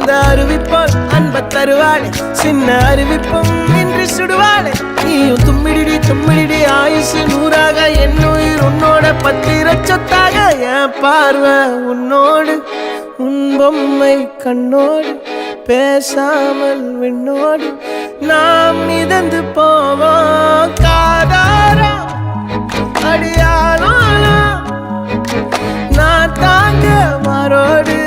அந்த அறிவிப்பால் அன்ப தருவாளே சின்ன அறிவிப்பும் இன்று சுடுவாளே நீயும் தும்மிடி தும்மிடி ஆயுசு நூறாக என் உயிர் உன்னோட பத்திர சொத்தாக என் பார்வை உன்னோடு உன் பொம்மை கண்ணோடு பேசாமல் விண்ணோடு நாம் மிதந்து போவோம் காதாரா அடியாளோ நான் தாங்க மாறோடு